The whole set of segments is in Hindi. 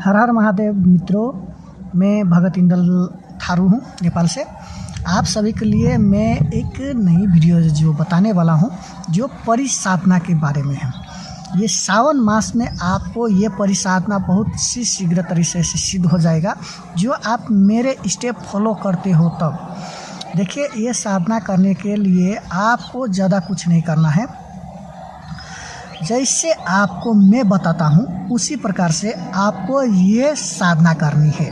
हर हर महादेव मित्रों, मैं भगत इंदल थारू हूँ नेपाल से। आप सभी के लिए मैं एक नई वीडियो जो बताने वाला हूँ जो परिसाधना के बारे में है। ये सावन मास में आपको ये परिसाधना बहुत सी शीघ्र तरीके से सिद्ध हो जाएगा जो आप मेरे स्टेप फॉलो करते हो तब। देखिए, ये साधना करने के लिए आपको ज़्यादा कुछ नहीं करना है। जैसे आपको मैं बताता हूँ उसी प्रकार से आपको ये साधना करनी है।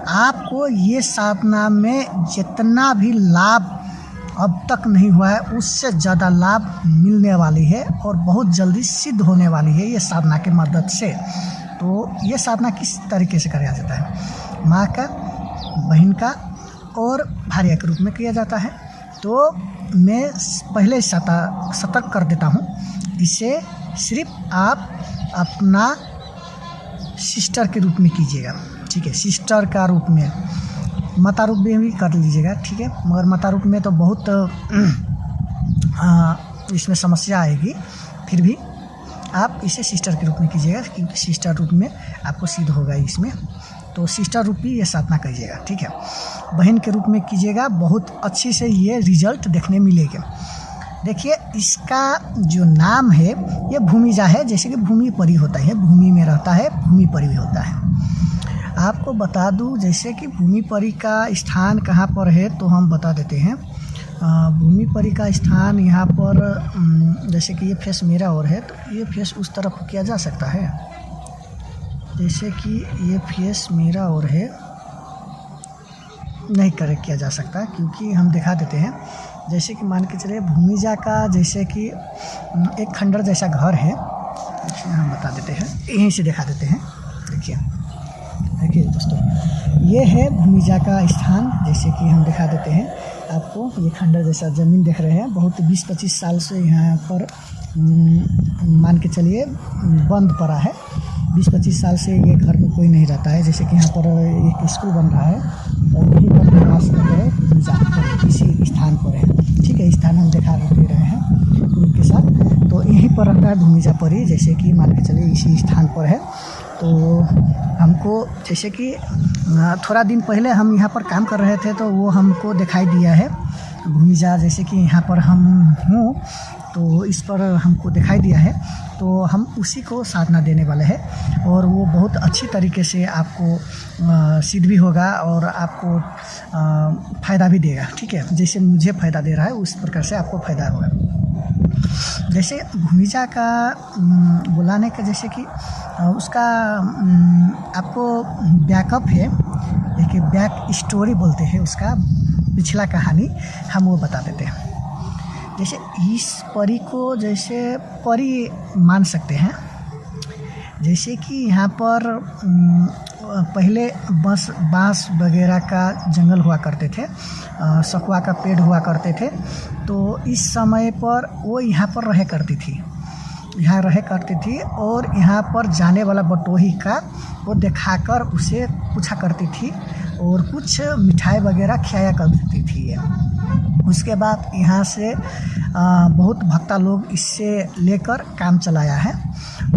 आपको ये साधना में जितना भी लाभ अब तक नहीं हुआ है उससे ज़्यादा लाभ मिलने वाली है और बहुत जल्दी सिद्ध होने वाली है ये साधना की मदद से। तो ये साधना किस तरीके से किया जाता है? माँ का, बहन का और भार्या के रूप में किया जाता है। तो मैं पहले सतर्क कर देता हूँ, इसे सिर्फ आप अपना सिस्टर के रूप में कीजिएगा, ठीक है? सिस्टर का रूप में, माता रूप में भी कर लीजिएगा, ठीक है? मगर माता रूप में तो बहुत इसमें समस्या आएगी। फिर भी आप इसे सिस्टर के रूप में कीजिएगा क्योंकि सिस्टर रूप में आपको सिद्ध होगा इसमें। तो सिस्टर रूप ही ये साधना कीजिएगा, ठीक है? बहन के रूप में कीजिएगा, बहुत अच्छी से ये रिजल्ट देखने मिलेगा। देखिए, इसका जो नाम है ये भूमिजा है। जैसे कि भूमि परी होता है, भूमि में रहता है, भूमि परी भी होता है। आपको बता दूं, जैसे कि भूमि परी का स्थान कहाँ पर है तो हम बता देते हैं। भूमि परी का स्थान यहाँ पर, जैसे कि ये फेस मेरा और है तो ये फेस उस तरफ किया जा सकता है। जैसे कि ये फेस मेरा और है, नहीं करेक्ट किया जा सकता क्योंकि हम दिखा देते हैं। जैसे कि मान के चलिए भूमिजा का, जैसे कि एक खंडर जैसा घर है, हम बता देते हैं, यहीं से दिखा देते हैं। देखिए दोस्तों, ये है भूमिजा का स्थान। जैसे कि हम दिखा देते हैं आपको, ये खंडर जैसा ज़मीन देख रहे हैं। बहुत 20-25 साल से यहाँ पर मान के चलिए बंद पड़ा है। 20-25 साल से ये घर में कोई नहीं रहता है। जैसे कि यहाँ पर एक स्कूल बन रहा है और यहीं पर निवास कर रहे हैं, इसी स्थान पर है, ठीक है? स्थान हम दिखा दे रहे हैं उनके साथ। तो यहीं पर रहता है भूमिजा परी, जैसे कि मान के चलिए इसी स्थान पर है। तो हमको, जैसे कि थोड़ा दिन पहले हम यहाँ पर काम कर रहे थे तो वो हमको दिखाई दिया है भूमिजा। जैसे कि यहाँ पर हम हूँ तो इस पर हमको दिखाई दिया है, तो हम उसी को साधना देने वाले हैं और वो बहुत अच्छी तरीके से आपको सिद्ध भी होगा और आपको फ़ायदा भी देगा, ठीक है? जैसे मुझे फ़ायदा दे रहा है उस प्रकार से आपको फ़ायदा होगा। जैसे भूमिजा का बुलाने का, जैसे कि उसका आपको बैकअप है। देखिए, बैक स्टोरी बोलते हैं उसका, पिछला कहानी हम वो बता देते हैं। जैसे इस परी को जैसे परी मान सकते हैं। जैसे कि यहाँ पर पहले बांस वगैरह का जंगल हुआ करते थे, सखुआ का पेड़ हुआ करते थे। तो इस समय पर वो यहाँ पर रह करती थी और यहाँ पर जाने वाला बटोही का वो दिखाकर उसे पूछा करती थी और कुछ मिठाई वगैरह खिलाया करती थी। उसके बाद यहाँ से बहुत भक्ता लोग इससे लेकर काम चलाया है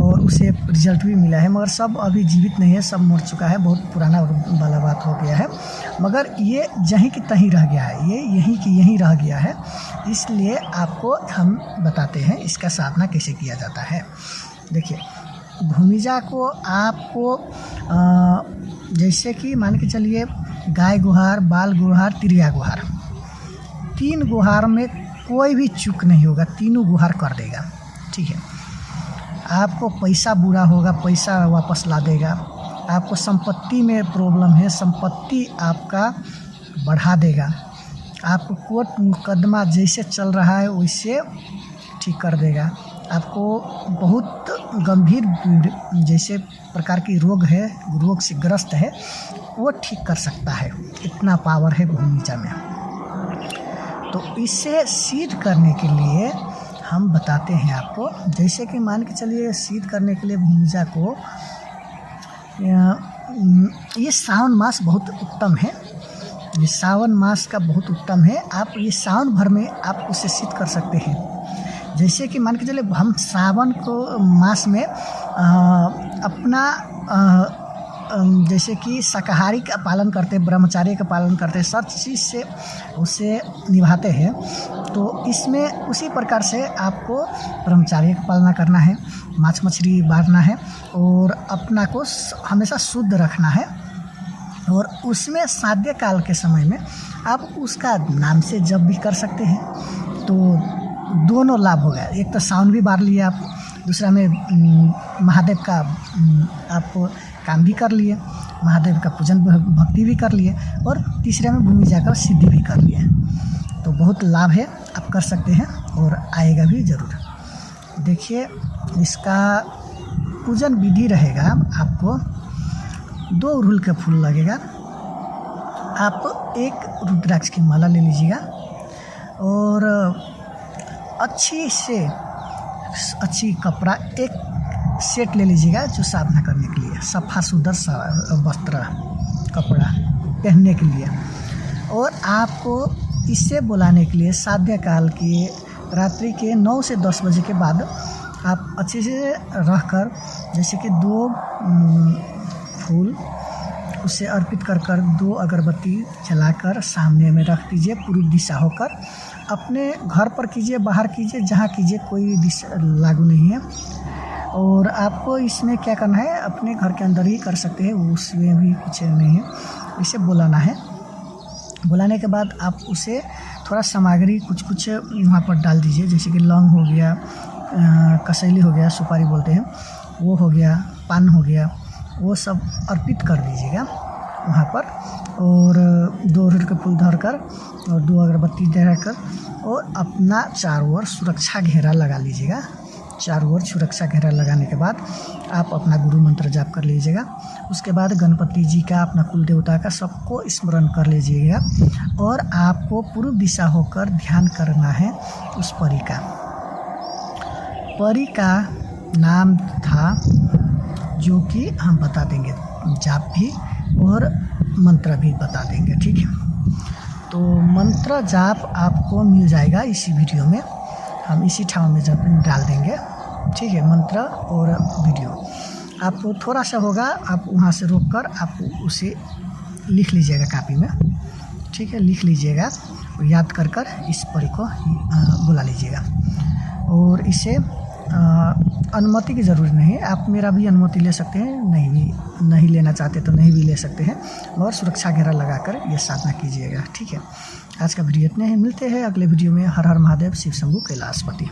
और उसे रिजल्ट भी मिला है। मगर सब अभी जीवित नहीं है, सब मर चुका है, बहुत पुराना वाला बात हो गया है। मगर ये यहीं की तहीं रह गया है, ये यहीं की यहीं रह गया है। इसलिए आपको हम बताते हैं इसका साधना कैसे किया जाता है। देखिए, भूमिजा को आपको जैसे कि मान के चलिए गाय गुहार, बाल गुहार, तिरिया गुहार, 3 गुहार में कोई भी चूक नहीं होगा, तीनों गुहार कर देगा, ठीक है? आपको पैसा बुरा होगा, पैसा वापस ला देगा। आपको संपत्ति में प्रॉब्लम है, संपत्ति आपका बढ़ा देगा। आपको कोर्ट मुकदमा जैसे चल रहा है वैसे ठीक कर देगा। आपको बहुत गंभीर जैसे प्रकार की रोग से ग्रस्त है, वो ठीक कर सकता है। इतना पावर है भूमिजा में। तो इसे सिद्ध करने के लिए हम बताते हैं आपको। जैसे कि मान के चलिए सिद्ध करने के लिए भूमिजा को, ये सावन मास बहुत उत्तम है। ये सावन मास का बहुत उत्तम है। आप ये सावन भर में आप उसे सिद्ध कर सकते हैं। जैसे कि मान के चलिए हम सावन को मास में अपना जैसे कि शाकाहारी का पालन करते, ब्रह्मचार्य का पालन करते, सब चीज़ से उसे निभाते हैं, तो इसमें उसी प्रकार से आपको ब्रह्मचार्य का पालना करना है, मांस मछली मारना है और अपना को हमेशा शुद्ध रखना है। और उसमें साध्य काल के समय में आप उसका नाम से जप भी कर सकते हैं, तो दोनों लाभ हो गया। एक तो सावन भी बार लिए आप, दूसरा में महादेव का आप काम भी कर लिए, महादेव का पूजन भक्ति भी कर लिए, और तीसरे में भूमि जाकर सिद्धि भी कर लिए। तो बहुत लाभ है, आप कर सकते हैं और आएगा भी ज़रूर। देखिए, इसका पूजन विधि रहेगा, आपको 2 अड़हुल के फूल लगेगा, आप 1 रुद्राक्ष की माला ले लीजिएगा और अच्छी कपड़ा 1 सेट ले लीजिएगा जो साधना करने के लिए, सफ़ा सुंदर वस्त्र कपड़ा पहनने के लिए। और आपको इसे बुलाने के लिए साध्य काल के रात्रि के 9 से 10 बजे के बाद आप अच्छे से रख कर, जैसे कि 2 फूल उसे अर्पित कर 2 अगरबत्ती जलाकर सामने में रख दीजिए, पूर्व दिशा होकर। अपने घर पर कीजिए, बाहर कीजिए, जहाँ कीजिए, कोई दिशा लागू नहीं है। और आपको इसमें क्या करना है, अपने घर के अंदर ही कर सकते हैं, उसमें भी कुछ नहीं है। इसे बुलाना है, बुलाने के बाद आप उसे थोड़ा सामग्री कुछ वहाँ पर डाल दीजिए, जैसे कि लौंग हो गया, कसैली हो गया, सुपारी बोलते हैं, वो हो गया, पान हो गया, वो सब अर्पित कर दीजिएगा वहाँ पर। और 2 अड़हुल के फूल धरकर और 2 अगरबत्ती धरकर, और अपना चारों ओर सुरक्षा घेरा लगा लीजिएगा। चारों ओर सुरक्षा घेरा लगाने के बाद आप अपना गुरु मंत्र जाप कर लीजिएगा। उसके बाद गणपति जी का, अपना कुल देवता का, सबको स्मरण कर लीजिएगा। और आपको पूर्व दिशा होकर ध्यान करना है उस परी का। परी का नाम था, जो कि हम बता देंगे, जाप भी और मंत्र भी बता देंगे, ठीक है। तो मंत्र जाप आपको मिल जाएगा इसी वीडियो में, हम इसी ठाव में डाल देंगे, ठीक है। मंत्र और वीडियो आपको थोड़ा सा होगा, आप वहाँ से रोक कर आप उसे लिख लीजिएगा कापी में, ठीक है, लिख लीजिएगा। याद कर इस परी को बुला लीजिएगा। और इसे अनुमति की ज़रूरत नहीं है, आप मेरा भी अनुमति ले सकते हैं, नहीं लेना चाहते तो नहीं भी ले सकते हैं, और सुरक्षा घेरा लगाकर ये साधना कीजिएगा, ठीक है। आज का वीडियो इतने ही, मिलते हैं अगले वीडियो में। हर हर महादेव, शिव शंभू कैलाशपति।